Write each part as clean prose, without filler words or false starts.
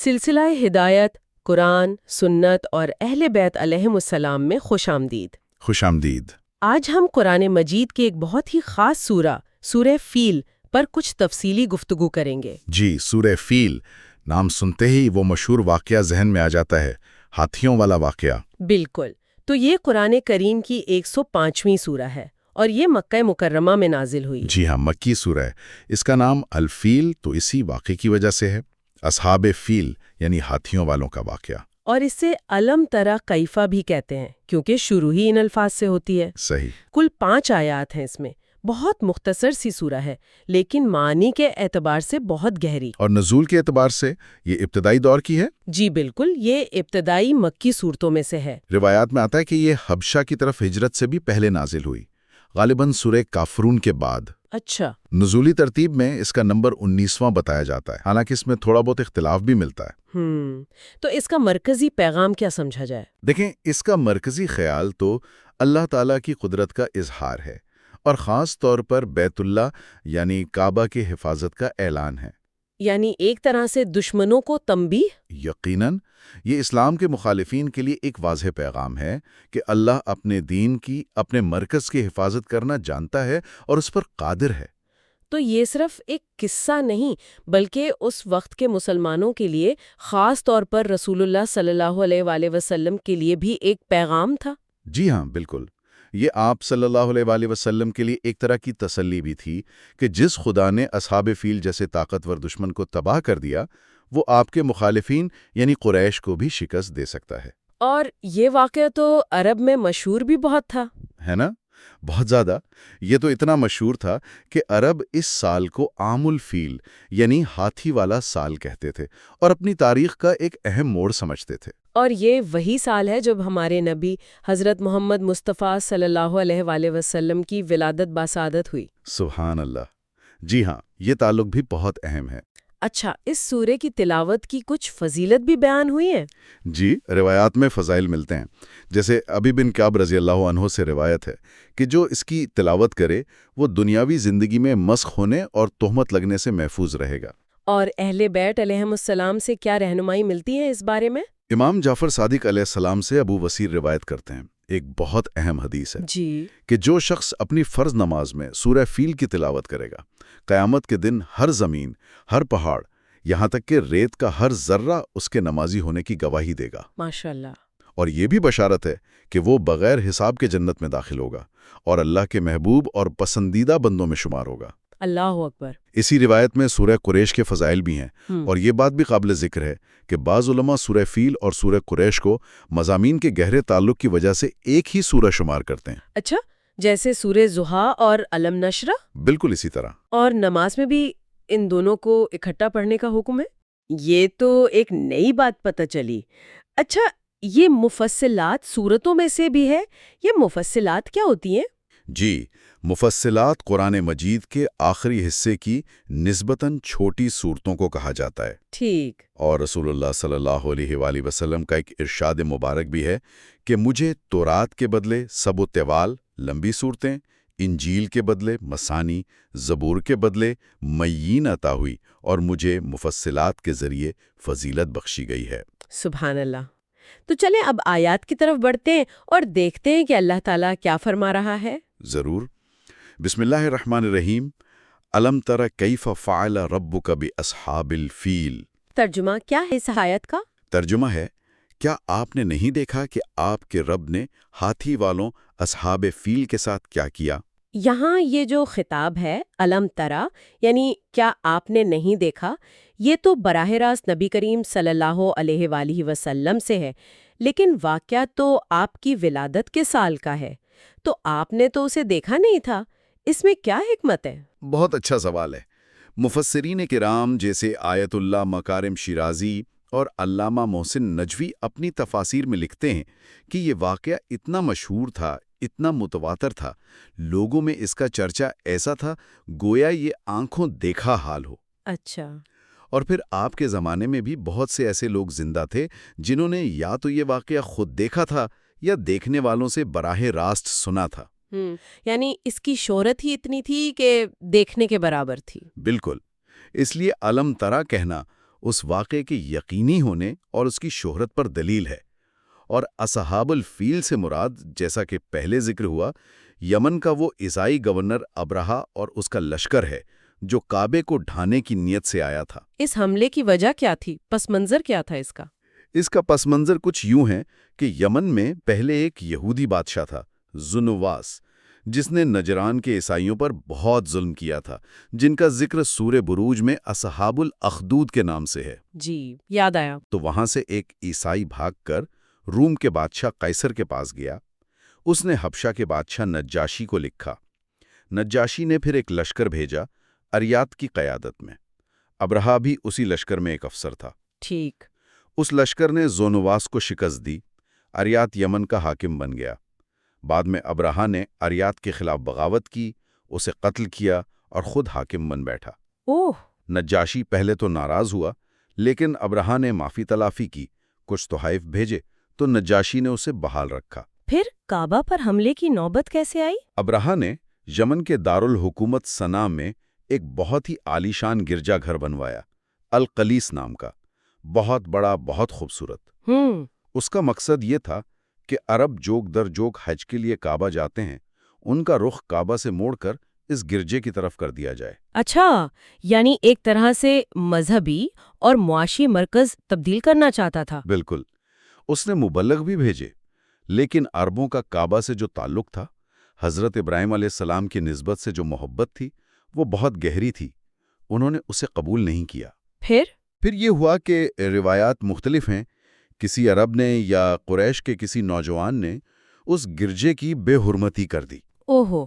سلسلہ ہدایت، قرآن، سنت اور اہل بیت علیہم السلام میں خوش آمدید۔ خوش آمدید۔ آج ہم قرآن مجید کے ایک بہت ہی خاص سورہ فیل پر کچھ تفصیلی گفتگو کریں گے۔ جی، سورہ فیل نام سنتے ہی وہ مشہور واقعہ ذہن میں آ جاتا ہے، ہاتھیوں والا واقعہ۔ بالکل، تو یہ قرآن کریم کی 105ویں سورہ ہے اور یہ مکہ مکرمہ میں نازل ہوئی۔ جی ہاں، مکی سورہ ہے۔ اس کا نام الفیل تو اسی واقعے کی وجہ سے ہے، اصحاب فیل یعنی ہاتھیوں والوں کا واقعہ۔ اور اسے علم تری کیفا بھی کہتے ہیں کیونکہ شروع ہی ان الفاظ سے ہوتی ہے۔ صحیح۔ کل 5 آیات ہیں اس میں، بہت مختصر سی سورہ ہے لیکن معنی کے اعتبار سے بہت گہری۔ اور نزول کے اعتبار سے یہ ابتدائی دور کی ہے؟ جی بالکل، یہ ابتدائی مکی صورتوں میں سے ہے۔ روایات میں آتا ہے کہ یہ حبشہ کی طرف ہجرت سے بھی پہلے نازل ہوئی، غالباً سورہ کافرون کے بعد۔ اچھا۔ نزولی ترتیب میں اس کا نمبر 19واں بتایا جاتا ہے، حالانکہ اس میں تھوڑا بہت اختلاف بھی ملتا ہے۔ تو اس کا مرکزی پیغام کیا سمجھا جائے؟ دیکھیں، اس کا مرکزی خیال تو اللہ تعالیٰ کی قدرت کا اظہار ہے اور خاص طور پر بیت اللہ یعنی کعبہ کی حفاظت کا اعلان ہے۔ یعنی ایک طرح سے دشمنوں کو تنبیہ؟ یقیناً یہ اسلام کے مخالفین کے لیے ایک واضح پیغام ہے کہ اللہ اپنے دین کی، اپنے مرکز کی حفاظت کرنا جانتا ہے اور اس پر قادر ہے۔ تو یہ صرف ایک قصہ نہیں بلکہ اس وقت کے مسلمانوں کے لیے، خاص طور پر رسول اللہ صلی اللہ علیہ وآلہ وسلم کے لیے بھی ایک پیغام تھا۔ جی ہاں، بالکل۔ یہ آپ صلی اللہ علیہ وآلہ وسلم کے لیے ایک طرح کی تسلی بھی تھی کہ جس خدا نے اصحاب فیل جیسے طاقتور دشمن کو تباہ کر دیا، وہ آپ کے مخالفین یعنی قریش کو بھی شکست دے سکتا ہے۔ اور یہ واقعہ تو عرب میں مشہور بھی بہت تھا، ہے نا؟ بہت زیادہ۔ یہ تو اتنا مشہور تھا کہ عرب اس سال کو عام الفیل یعنی ہاتھی والا سال کہتے تھے اور اپنی تاریخ کا ایک اہم موڑ سمجھتے تھے۔ اور یہ وہی سال ہے جب ہمارے نبی حضرت محمد مصطفیٰ صلی اللہ علیہ وآلہ وسلم کی ولادت باسعادت ہوئی۔ سبحان اللہ۔ جی ہاں، یہ تعلق بھی بہت اہم ہے۔ اچھا، اس سورے کی تلاوت کی کچھ فضیلت بھی بیان ہوئی ہے؟ جی، روایات میں فضائل ملتے ہیں۔ جیسے ابی بن کعب رضی اللہ عنہ سے روایت ہے کہ جو اس کی تلاوت کرے وہ دنیاوی زندگی میں مسخ ہونے اور تہمت لگنے سے محفوظ رہے گا۔ اور اہل بیت علیہم السلام سے کیا رہنمائی ملتی ہے اس بارے میں؟ امام جعفر صادق علیہ السلام سے ابو وصیر روایت کرتے ہیں، ایک بہت اہم حدیث ہے جی، کہ جو شخص اپنی فرض نماز میں سورہ فیل کی تلاوت کرے گا، قیامت کے دن ہر زمین، ہر پہاڑ، یہاں تک کہ ریت کا ہر ذرہ اس کے نمازی ہونے کی گواہی دے گا۔ ماشاءاللہ۔ اور یہ بھی بشارت ہے کہ وہ بغیر حساب کے جنت میں داخل ہوگا اور اللہ کے محبوب اور پسندیدہ بندوں میں شمار ہوگا۔ اللہ اکبر۔ اسی روایت میں سورہ قریش کے فضائل بھی ہیں، اور یہ بات بھی قابل ذکر ہے کہ بعض علماء سورہ فیل اور سورہ قریش کو مضامین کے گہرے تعلق کی وجہ سے ایک ہی سورہ شمار کرتے ہیں۔ اچھا، جیسے سورہ ضحیٰ اور علم نشرہ؟ بالکل اسی طرح۔ اور نماز میں بھی ان دونوں کو اکٹھا پڑھنے کا حکم ہے؟ یہ تو ایک نئی بات پتہ چلی۔ اچھا، یہ مفصلات صورتوں میں سے بھی ہے؟ یہ مفصلات کیا ہوتی ہیں؟ جی، مفصلات قرآن مجید کے آخری حصے کی نسبتاً چھوٹی صورتوں کو کہا جاتا ہے۔ ٹھیک۔ اور رسول اللہ صلی اللہ علیہ وآلہ وسلم کا ایک ارشاد مبارک بھی ہے کہ مجھے تورات کے بدلے سب و طوال لمبی صورتیں، انجیل کے بدلے مثانی، زبور کے بدلے میین عطا ہوئی اور مجھے مفصلات کے ذریعے فضیلت بخشی گئی ہے۔ سبحان اللہ۔ تو چلیں اب آیات کی طرف بڑھتے ہیں اور دیکھتے ہیں کہ اللہ تعالیٰ کیا فرما رہا ہے۔ ضرور۔ بسم اللہ الرحمن الرحیم۔ الم تر کیف فعل ربک باصحاب الفیل۔ ترجمہ کیا ہے اس آیت کا؟ ترجمہ ہے، کیا آپ نے نہیں دیکھا کہ آپ کے رب نے ہاتھی والوں اصحاب فیل کے ساتھ کیا کیا؟ یہاں یہ جو خطاب ہے الم ترا یعنی کیا آپ نے نہیں دیکھا، یہ تو براہ راست نبی کریم صلی اللہ علیہ وآلہ وسلم سے ہے، لیکن واقعہ تو آپ کی ولادت کے سال کا ہے، تو آپ نے تو اسے دیکھا نہیں تھا، اس میں کیا حکمت ہے؟ بہت اچھا سوال ہے۔ مفسرین کرام جیسے آیت اللہ مکارم شیرازی اور علامہ محسن نجوی اپنی تفاسیر میں لکھتے ہیں کہ یہ واقعہ اتنا مشہور تھا، اتنا متواتر تھا، لوگوں میں اس کا چرچا ایسا تھا گویا یہ آنکھوں دیکھا حال ہو۔ اچھا۔ اور پھر آپ کے زمانے میں بھی بہت سے ایسے لوگ زندہ تھے جنہوں نے یا تو یہ واقعہ خود دیکھا تھا یا دیکھنے والوں سے براہ راست سنا تھا۔ یعنی اس کی شہرت ہی اتنی تھی کہ دیکھنے کے برابر تھی۔ بالکل۔ اس لیے الم ترا کہنا اس واقعے کے یقینی ہونے اور اس کی شہرت پر دلیل ہے۔ اور اصحاب الفیل سے مراد، جیسا کہ پہلے ذکر ہوا، یمن کا وہ عیسائی گورنر ابرہا اور اس کا لشکر ہے جو کعبے کو ڈھانے کی نیت سے آیا تھا۔ اس حملے کی وجہ کیا تھی؟ پس منظر کیا تھا اس کا؟ اس کا پس منظر کچھ یوں ہے کہ یمن میں پہلے ایک یہودی بادشاہ تھا، ذونواس، جس نے نجران کے عیسائیوں پر بہت ظلم کیا تھا، جن کا ذکر سورہ بروج میں اصحاب الاخدود کے نام سے ہے۔ جی، یاد آیا۔ تو وہاں سے ایک عیسائی بھاگ کر روم کے بادشاہ قیصر کے پاس گیا۔ اس نے حبشہ کے بادشاہ نجاشی کو لکھا۔ نجاشی نے پھر ایک لشکر بھیجا اریات کی قیادت میں۔ ابرہا بھی اسی لشکر میں ایک افسر تھا۔ ٹھیک۔ اس لشکر نے زونواس کو شکست دی، اریات یمن کا حاکم بن گیا۔ بعد میں ابرہا نے اریات کے خلاف بغاوت کی، اسے قتل کیا اور خود حاکم بن بیٹھا۔ اوہ! نجاشی پہلے تو ناراض ہوا، لیکن ابرہا نے معافی تلافی کی، کچھ تحائف بھیجے تو نجاشی نے اسے بحال رکھا۔ پھر کعبہ پر حملے کی نوبت کیسے آئی؟ ابرہا نے یمن کے دارالحکومت صنعا میں ایک بہت ہی عالیشان گرجا گھر بنوایا، القلیس نام کا، بہت بڑا، بہت خوبصورت۔ اس کا مقصد یہ تھا کہ عرب جوگ در جوگ حج کے لیے کعبہ جاتے ہیں، ان کا رخ کعبہ سے موڑ کر اس گرجے کی طرف کر دیا جائے۔ اچھا، یعنی ایک طرح سے مذہبی اور معاشی مرکز تبدیل کرنا چاہتا تھا۔ بالکل۔ اس نے مبلغ بھی بھیجے، لیکن عربوں کا کعبہ سے جو تعلق تھا، حضرت ابراہیم علیہ السلام کی نسبت سے جو محبت تھی، وہ بہت گہری تھی، انہوں نے اسے قبول نہیں کیا۔ پھر یہ ہوا کہ روایات مختلف ہیں، کسی عرب نے یا قریش کے کسی نوجوان نے اس گرجے کی بے حرمتی کر دی۔ اوہو!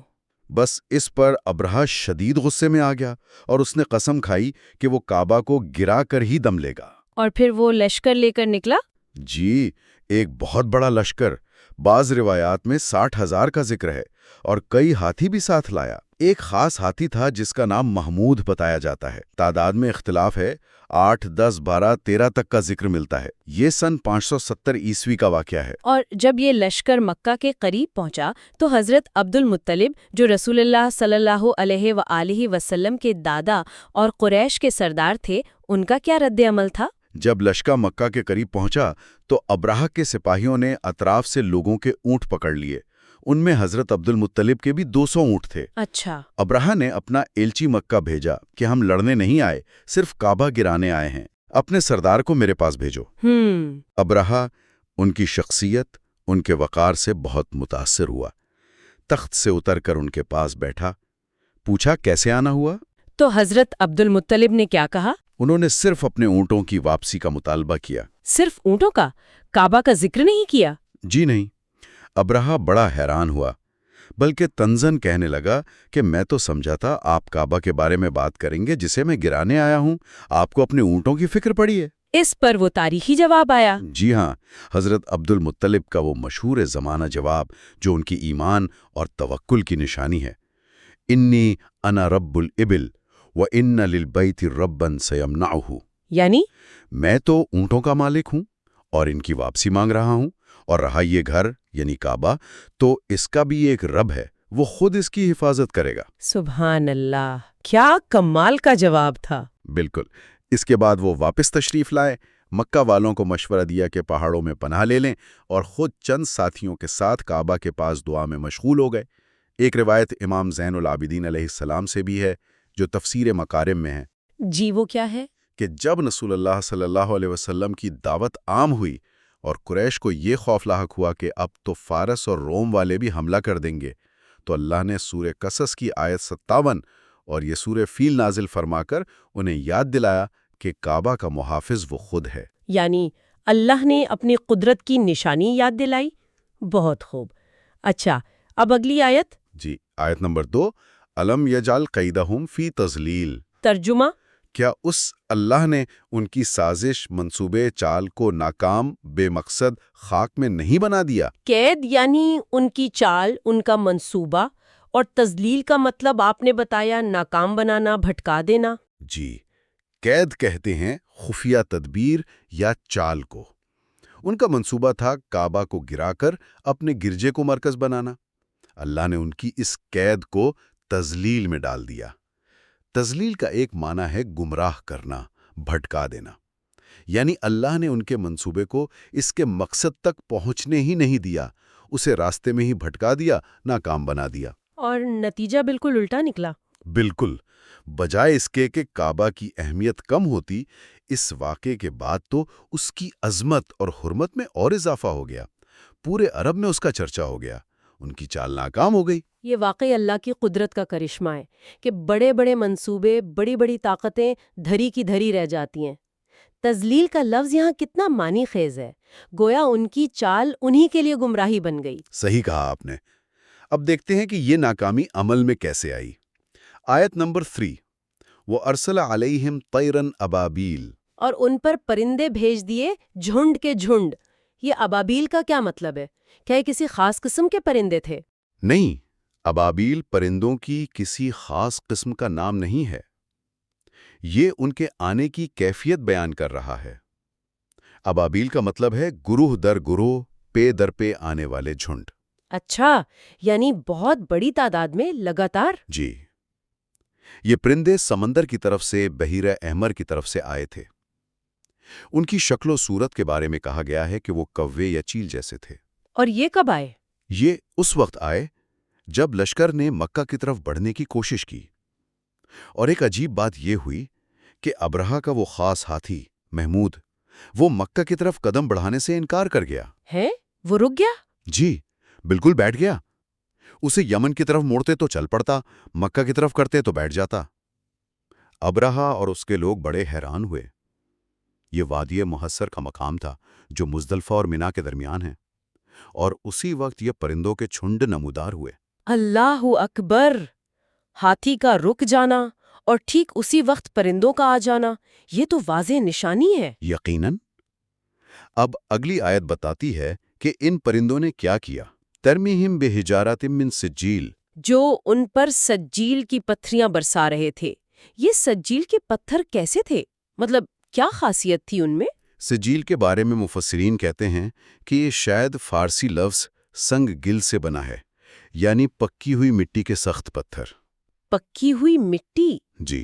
بس اس پر ابرہا شدید غصے میں آ گیا اور اس نے قسم کھائی کہ وہ کعبہ کو گرا کر ہی دم لے گا۔ اور پھر وہ لشکر لے کر نکلا؟ جی، ایک بہت بڑا لشکر، بعض روایات میں 60,000 کا ذکر ہے، اور کئی ہاتھی بھی ساتھ لایا۔ ایک خاص ہاتھی تھا جس کا نام محمود بتایا جاتا ہے۔ تعداد میں اختلاف ہے، 8، 10، 12، 13 تک کا ذکر ملتا ہے۔ یہ سن 570 عیسوی کا واقعہ ہے۔ اور جب یہ لشکر مکہ کے قریب پہنچا تو حضرت عبد المطلب، جو رسول اللہ صلی اللہ علیہ وآلہ وسلم کے دادا اور قریش کے سردار تھے، ان کا کیا رد عمل تھا؟ جب لشکر مکہ کے قریب پہنچا تو ابرہا کے سپاہیوں نے اطراف سے لوگوں کے اونٹ پکڑ لیے۔ ان میں حضرت عبد المطلب کے بھی 200 اونٹ تھے۔ اچھا۔ ابرہا نے اپنا ایلچی مکہ بھیجا کہ ہم لڑنے نہیں آئے، صرف کعبہ گرانے آئے ہیں، اپنے سردار کو میرے پاس بھیجو۔ ابرہا ان کی شخصیت، ان کے وقار سے بہت متاثر ہوا، تخت سے اتر کر ان کے پاس بیٹھا، پوچھا کیسے آنا ہوا؟ تو حضرت عبد المطلب نے کیا کہا؟ انہوں نے صرف اپنے اونٹوں کی واپسی کا مطالبہ کیا۔ صرف اونٹوں کا؟ کعبہ کا ذکر نہیں کیا؟ جی نہیں۔ ابرہا بڑا حیران ہوا، بلکہ طنزاً کہنے لگا کہ میں تو سمجھا تھا آپ کعبہ کے بارے میں بات کریں گے جسے میں گرانے آیا ہوں، آپ کو اپنے اونٹوں کی فکر پڑی ہے۔ اس پر وہ تاریخی جواب آیا۔ جی ہاں، حضرت عبد المطلب کا وہ مشہور زمانہ جواب جو ان کی ایمان اور توکل کی نشانی ہے، انی انا رب الابل وان للبیت ربا سیمنعہ، یعنی میں تو اونٹوں کا مالک ہوں اور ان کی واپسی مانگ رہا ہوں، اور رہا یہ گھر یعنی کعبہ تو اس کا بھی ایک رب ہے، وہ خود اس کی حفاظت کرے گا۔ سبحان اللہ، کیا کمال کا جواب تھا۔ بالکل۔ اس کے بعد وہ واپس تشریف لائے، مکہ والوں کو مشورہ دیا کہ پہاڑوں میں پناہ لے لیں، اور خود چند ساتھیوں کے ساتھ کعبہ کے پاس دعا میں مشغول ہو گئے۔ ایک روایت امام زین العابدین علیہ السلام سے بھی ہے جو تفسیر مکارم میں ہے۔ جی، وہ کیا ہے؟ کہ جب رسول اللہ صلی اللہ علیہ وسلم کی دعوت عام ہوئی اور قریش کو یہ خوف لاحق ہوا کہ اب تو فارس اور روم والے بھی حملہ کر دیں گے، تو اللہ نے سورہ قصص کی آیت 57 اور یہ سورہ فیل نازل فرما کر انہیں یاد دلایا کہ کعبہ کا محافظ وہ خود ہے۔ یعنی اللہ نے اپنی قدرت کی نشانی یاد دلائی۔ بہت خوب۔ اچھا، اب اگلی آیت۔ جی، آیت نمبر 2، الم یجعل قیدہم فی تضلیل۔ ترجمہ: کیا اس اللہ نے ان کی سازش، منصوبے، چال کو ناکام، بے مقصد خاک میں نہیں بنا دیا؟ قید یعنی ان کی چال، ان کا منصوبہ، اور تضلیل کا مطلب آپ نے بتایا ناکام بنانا، بھٹکا دینا۔ جی، قید کہتے ہیں خفیہ تدبیر یا چال کو۔ ان کا منصوبہ تھا کعبہ کو گرا کر اپنے گرجے کو مرکز بنانا۔ اللہ نے ان کی اس قید کو تضلیل میں ڈال دیا۔ تضلیل کا ایک معنی ہے گمراہ کرنا، بھٹکا دینا۔ یعنی اللہ نے ان کے منصوبے کو اس کے مقصد تک پہنچنے ہی نہیں دیا، اسے راستے میں ہی بھٹکا دیا، ناکام بنا دیا۔ اور نتیجہ بالکل الٹا نکلا۔ بالکل، بجائے اس کے کہ کعبہ کی اہمیت کم ہوتی، اس واقعے کے بعد تو اس کی عظمت اور حرمت میں اور اضافہ ہو گیا، پورے عرب میں اس کا چرچا ہو گیا، ان کی چال ناکام ہو گئی۔ یہ واقعی اللہ کی قدرت کا کرشمہ ہے کہ بڑے بڑے منصوبے، بڑی بڑی طاقتیں دھری کی دھری رہ جاتی ہیں۔ تذلیل کا لفظ یہاں کتنا معنی خیز ہے، گویا ان کی چال انہی کے لیے گمراہی بن گئی۔ صحیح کہا آپ نے۔ اب دیکھتے ہیں کہ یہ ناکامی عمل میں کیسے آئی۔ آیت نمبر 3، وَأَرْسَلَ عَلَيْهِمْ طَيْرًا أَبَابِيلَ، اور ان پر پرندے بھیج دیے جھنڈ کے جھنڈ۔ یہ ابابیل کا کیا مطلب ہے؟ کیا یہ کسی خاص قسم کے پرندے تھے؟ نہیں، ابابیل پرندوں کی کسی خاص قسم کا نام نہیں ہے، یہ ان کے آنے کی کیفیت بیان کر رہا ہے۔ ابابیل کا مطلب ہے گروہ در گروہ، پے در پے آنے والے جھنڈ۔ اچھا، یعنی بہت بڑی تعداد میں لگاتار؟ جی، یہ پرندے سمندر کی طرف سے، بحیرہ احمر کی طرف سے آئے تھے۔ ان کی شکل و صورت کے بارے میں کہا گیا ہے کہ وہ کوے یا چیل جیسے تھے۔ اور یہ کب آئے؟ یہ اس وقت آئے جب لشکر نے مکہ کی طرف بڑھنے کی کوشش کی، اور ایک عجیب بات یہ ہوئی کہ ابرہہ کا وہ خاص ہاتھی محمود، وہ مکہ کی طرف قدم بڑھانے سے انکار کر گیا۔ ہے؟ وہ رک گیا؟ جی، بالکل بیٹھ گیا۔ اسے یمن کی طرف موڑتے تو چل پڑتا، مکہ کی طرف کرتے تو بیٹھ جاتا۔ ابرہہ اور اس کے لوگ بڑے حیران ہوئے۔ یہ وادی محصر کا مقام تھا جو مزدلفہ اور منا کے درمیان ہے، اور اسی وقت یہ پرندوں کے جھنڈ نمودار ہوئے۔ اللہ اکبر! ہاتھی کا رک جانا اور ٹھیک اسی وقت پرندوں کا آ جانا، یہ تو واضح نشانی ہے۔ یقیناً۔ اب اگلی آیت بتاتی ہے کہ ان پرندوں نے کیا کیا۔ ترمیہم بحجارۃ من سجیل، جو ان پر سجیل کی پتھریاں برسا رہے تھے۔ یہ سجیل کے پتھر کیسے تھے؟ مطلب کیا خاصیت تھی ان میں؟ سجیل کے بارے میں مفسرین کہتے ہیں کہ یہ شاید فارسی لفظ سنگ گل سے بنا ہے، یعنی پکی ہوئی مٹی کے سخت پتھر۔ پکی ہوئی مٹی؟ جی،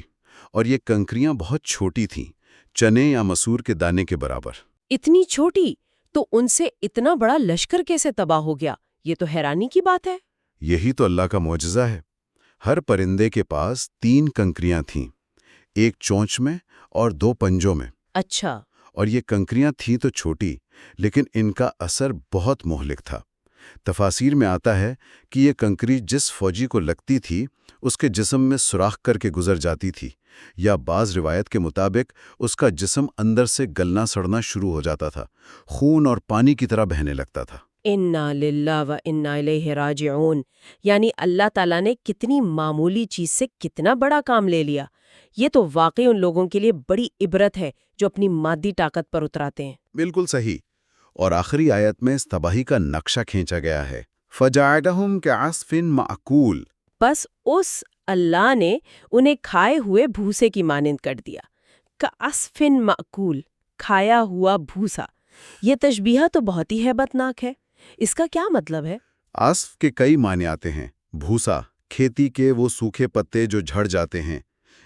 اور یہ کنکریاں بہت چھوٹی تھیں، چنے یا مسور کے دانے کے برابر۔ اتنی چھوٹی؟ تو ان سے اتنا بڑا لشکر کیسے تباہ ہو گیا؟ یہ تو حیرانی کی بات ہے۔ یہی تو اللہ کا معجزہ ہے۔ ہر پرندے کے پاس 3 کنکریاں تھیں، ایک چونچ میں اور 2 پنجوں میں۔ اچھا۔ اور یہ کنکریاں تھیں تو چھوٹی، لیکن ان کا اثر بہت مہلک تھا۔ تفاسیر میں آتا ہے کہ یہ کنکری جس فوجی کو لگتی تھی اس کے جسم میں سوراخ کر کے گزر جاتی تھی، یا بعض روایت کے مطابق اس کا جسم اندر سے گلنا سڑنا شروع ہو جاتا تھا، خون اور پانی کی طرح بہنے لگتا تھا۔ انا للہ و انا الیہ راجعون، یعنی اللہ تعالیٰ نے کتنی معمولی چیز سے کتنا بڑا کام لے لیا۔ یہ تو واقعی ان لوگوں کے لیے بڑی عبرت ہے جو اپنی مادی طاقت پر اتراتے ہیں۔ بالکل صحیح۔ اور آخری آیت میں اس تباہی کا نقشہ کھینچا گیا ہے، فَجَعَلَهُمْ كَعَصْفٍ مَأْكُولٍ، بس اس اللہ نے انہیں کھائے ہوئے بھوسے کی مانند کر دیا۔ کَعَصْفٍ مَأْكُولٍ، کھایا ہوا بھوسا۔ یہ تشبیہ تو بہت ہی ہیبت ناک ہے۔ اس کا کیا مطلب ہے؟ عصف کے کئی معنی آتے ہیں۔ بھوسا، کھیتی کے وہ سوکھے پتے جو جھڑ جاتے ہیں،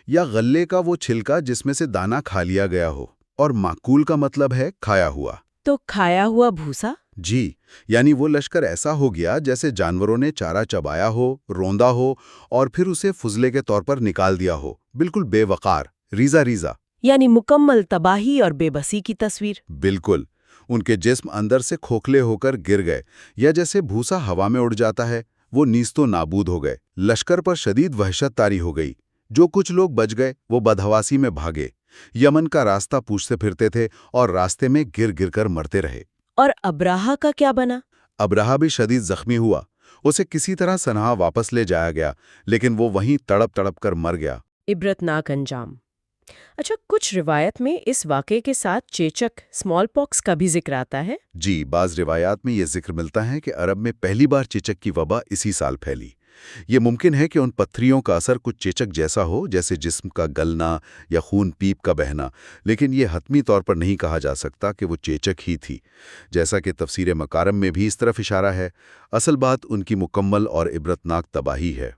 یا غلے کا وہ چھلکا جس میں سے دانہ کھا لیا گیا ہو، اور معقول کا مطلب ہے کھایا ہوا۔ تو کھایا ہوا بھوسا؟ جی، یعنی وہ لشکر ایسا ہو گیا جیسے جانوروں نے چارہ چبایا ہو، روندا ہو، اور پھر اسے فضلے کے طور پر نکال دیا ہو، بالکل بے وقار، ریزہ ریزہ۔ یعنی مکمل تباہی اور بے بسی کی تصویر۔ بالکل، ان کے جسم اندر سے کھوکھلے ہو کر گر گئے، یا جیسے بھوسا ہوا میں اڑ جاتا ہے، وہ نیست و نابود ہو گئے۔ لشکر پر شدید وحشت طاری ہو گئی۔ جو کچھ لوگ بچ گئے وہ بدحواسی میں بھاگے، یمن کا راستہ پوچھتے پھرتے تھے اور راستے میں گر گر کر مرتے رہے۔ اور ابراہہ کا کیا بنا؟ ابرہہ بھی شدید زخمی ہوا، اسے کسی طرح سنہا واپس لے جایا گیا، لیکن وہ وہیں تڑپ تڑپ کر مر گیا۔ عبرتناک انجام۔ اچھا، کچھ روایت میں اس واقعے کے ساتھ چیچک، اسمال پاکس کا بھی ذکر آتا ہے۔ جی، بعض روایات میں یہ ذکر ملتا ہے کہ عرب میں پہلی بار چیچک کی وبا اسی سال پھیلی۔ یہ ممکن ہے کہ ان پتھریوں کا اثر کچھ چیچک جیسا ہو، جیسے جسم کا گلنا یا خون پیپ کا بہنا، لیکن یہ حتمی طور پر نہیں کہا جا سکتا کہ وہ چیچک ہی تھی، جیسا کہ تفسیر مکارم میں بھی اس طرف اشارہ ہے۔ اصل بات ان کی مکمل اور عبرتناک تباہی ہے۔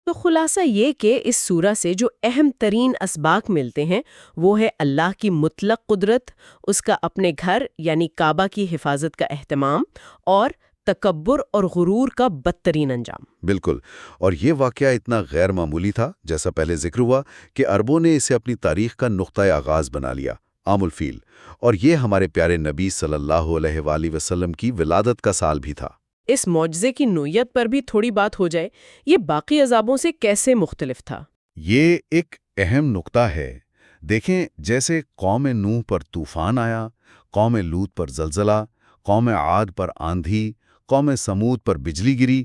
تو خلاصہ یہ کہ اس سورہ سے جو اہم ترین اسباق ملتے ہیں وہ ہے اللہ کی مطلق قدرت، اس کا اپنے گھر یعنی کعبہ کی حفاظت کا اہتمام، اور تکبر اور غرور کا بدترین انجام۔ بالکل، اور یہ واقعہ اتنا غیر معمولی تھا، جیسا پہلے ذکر ہوا، کہ عربوں نے اسے اپنی تاریخ کا نقطۂ آغاز بنا لیا، عام الفیل، اور یہ ہمارے پیارے نبی صلی اللہ علیہ وآلہ وسلم کی ولادت کا سال بھی تھا۔ اس معجزے کی نوعیت پر بھی تھوڑی بات ہو جائے، یہ باقی عذابوں سے کیسے مختلف تھا؟ یہ ایک اہم نقطہ ہے۔ دیکھیں، جیسے قوم نوح پر طوفان آیا، قوم لوط پر زلزلہ، قوم عاد پر آندھی، قوم سمود پر بجلی گری،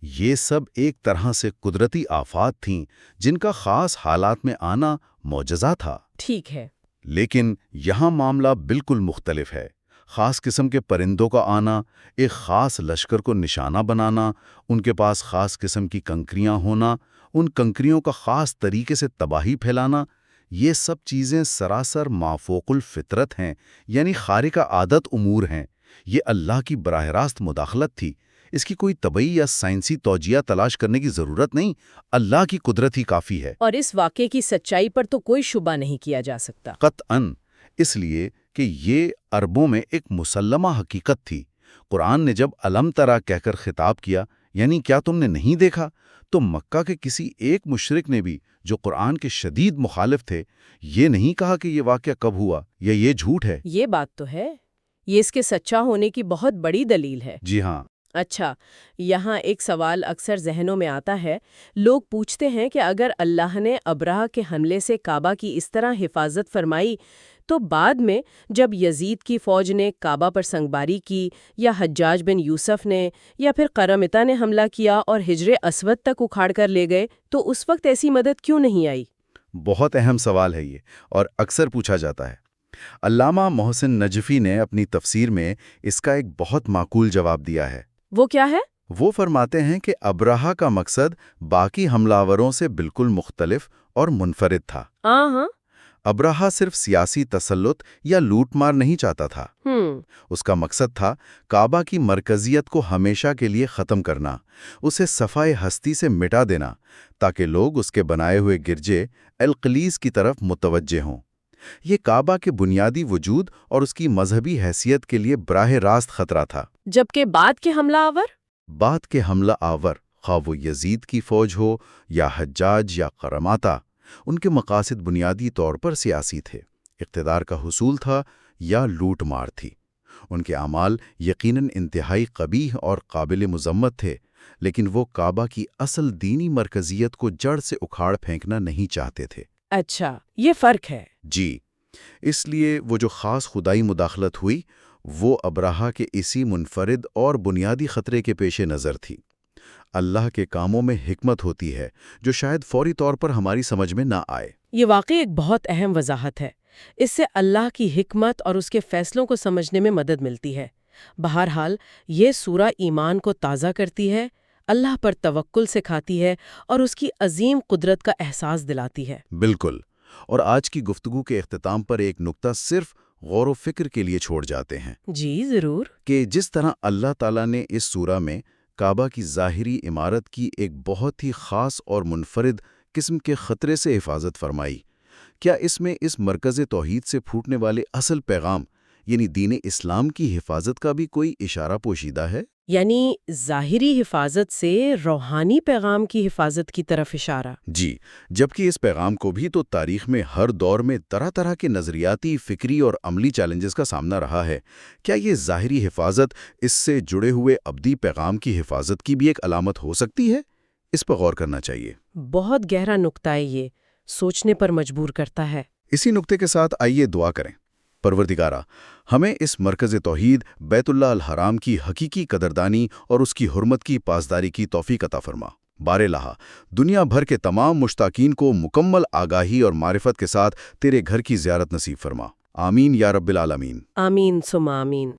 یہ سب ایک طرح سے قدرتی آفات تھیں جن کا خاص حالات میں آنا معجزہ تھا۔ ٹھیک ہے۔ لیکن یہاں معاملہ بالکل مختلف ہے۔ خاص قسم کے پرندوں کا آنا، ایک خاص لشکر کو نشانہ بنانا، ان کے پاس خاص قسم کی کنکریاں ہونا، ان کنکریوں کا خاص طریقے سے تباہی پھیلانا، یہ سب چیزیں سراسر مافوق الفطرت ہیں، یعنی خارق عادت امور ہیں۔ یہ اللہ کی براہ راست مداخلت تھی۔ اس کی کوئی طبعی یا سائنسی توجیہ تلاش کرنے کی ضرورت نہیں، اللہ کی قدرت ہی کافی ہے۔ اور اس واقعے کی سچائی پر تو کوئی شبہ نہیں کیا جا سکتا۔ قطعاً، اس لیے کہ یہ عربوں میں ایک مسلمہ حقیقت تھی۔ قرآن نے جب الم ترا کہہ کر خطاب کیا، یعنی کیا تم نے نہیں دیکھا، تو مکہ کے کسی ایک مشرک نے بھی، جو قرآن کے شدید مخالف تھے، یہ نہیں کہا کہ یہ واقعہ کب ہوا یا یہ جھوٹ ہے۔ یہ بات تو ہے، یہ اس کے سچا ہونے کی بہت بڑی دلیل ہے۔ جی ہاں۔ اچھا، یہاں ایک سوال اکثر ذہنوں میں آتا ہے۔ لوگ پوچھتے ہیں کہ اگر اللہ نے ابرہہ کے حملے سے کعبہ کی اس طرح حفاظت فرمائی، تو بعد میں جب یزید کی فوج نے کعبہ پر سنگباری کی، یا حجاج بن یوسف نے، یا پھر قرمطہ نے حملہ کیا اور حجر اسود تک اکھاڑ کر لے گئے، تو اس وقت ایسی مدد کیوں نہیں آئی؟ بہت اہم سوال ہے یہ، اور اکثر پوچھا جاتا ہے۔ علامہ محسن نجفی نے اپنی تفسیر میں اس کا ایک بہت معقول جواب دیا ہے۔ وہ کیا ہے؟ وہ فرماتے ہیں کہ ابرہہ کا مقصد باقی حملہ آوروں سے بالکل مختلف اور منفرد تھا۔ ہاں۔ ابرہہ صرف سیاسی تسلط یا لوٹ مار نہیں چاہتا تھا۔ اس کا مقصد تھا کعبہ کی مرکزیت کو ہمیشہ کے لیے ختم کرنا، اسے صفائے ہستی سے مٹا دینا، تاکہ لوگ اس کے بنائے ہوئے گرجے القلیس کی طرف متوجہ ہوں۔ یہ کعبہ کے بنیادی وجود اور اس کی مذہبی حیثیت کے لیے براہ راست خطرہ تھا۔ جبکہ بعد کے حملہ آور؟ بعد کے حملہ آور، خواہ وہ یزید کی فوج ہو یا حجاج یا قرماطہ، ان کے مقاصد بنیادی طور پر سیاسی تھے۔ اقتدار کا حصول تھا یا لوٹ مار تھی۔ ان کے اعمال یقیناً انتہائی قبیح اور قابل مذمت تھے، لیکن وہ کعبہ کی اصل دینی مرکزیت کو جڑ سے اکھاڑ پھینکنا نہیں چاہتے تھے۔ اچھا، یہ فرق ہے۔ جی، اس لیے وہ جو خاص خدائی مداخلت ہوئی، وہ ابرہہ کے اسی منفرد اور بنیادی خطرے کے پیش نظر تھی۔ اللہ کے کاموں میں حکمت ہوتی ہے جو شاید فوری طور پر ہماری سمجھ میں نہ آئے۔ یہ واقعی ایک بہت اہم وضاحت ہے۔ اس سے اللہ کی حکمت اور اس کے فیصلوں کو سمجھنے میں مدد ملتی ہے۔ بہرحال، یہ سورہ ایمان کو تازہ کرتی ہے، اللہ پر توکل سکھاتی ہے اور اس کی عظیم قدرت کا احساس دلاتی ہے۔ بالکل، اور آج کی گفتگو کے اختتام پر ایک نقطہ صرف غور و فکر کے لیے چھوڑ جاتے ہیں۔ جی ضرور۔ کہ جس طرح اللہ تعالیٰ نے اس سورہ میں کعبہ کی ظاہری عمارت کی ایک بہت ہی خاص اور منفرد قسم کے خطرے سے حفاظت فرمائی، کیا اس میں اس مرکز توحید سے پھوٹنے والے اصل پیغام یعنی دین اسلام کی حفاظت کا بھی کوئی اشارہ پوشیدہ ہے؟ یعنی ظاہری حفاظت سے روحانی پیغام کی حفاظت کی طرف اشارہ؟ جی، جبکہ اس پیغام کو بھی تو تاریخ میں ہر دور میں طرح طرح کے نظریاتی، فکری اور عملی چیلنجز کا سامنا رہا ہے۔ کیا یہ ظاہری حفاظت اس سے جڑے ہوئے ابدی پیغام کی حفاظت کی بھی ایک علامت ہو سکتی ہے؟ اس پر غور کرنا چاہیے۔ بہت گہرا نقطہ ہے، یہ سوچنے پر مجبور کرتا ہے۔ اسی نقطے کے ساتھ آئیے دعا کریں۔ پروردگارہ، ہمیں اس مرکز توحید بیت اللہ الحرام کی حقیقی قدردانی اور اس کی حرمت کی پاسداری کی توفیق عطا فرما۔ بارالہ، دنیا بھر کے تمام مشتاقین کو مکمل آگاہی اور معرفت کے ساتھ تیرے گھر کی زیارت نصیب فرما۔ آمین یا رب العالمین۔ آمین ثم آمین۔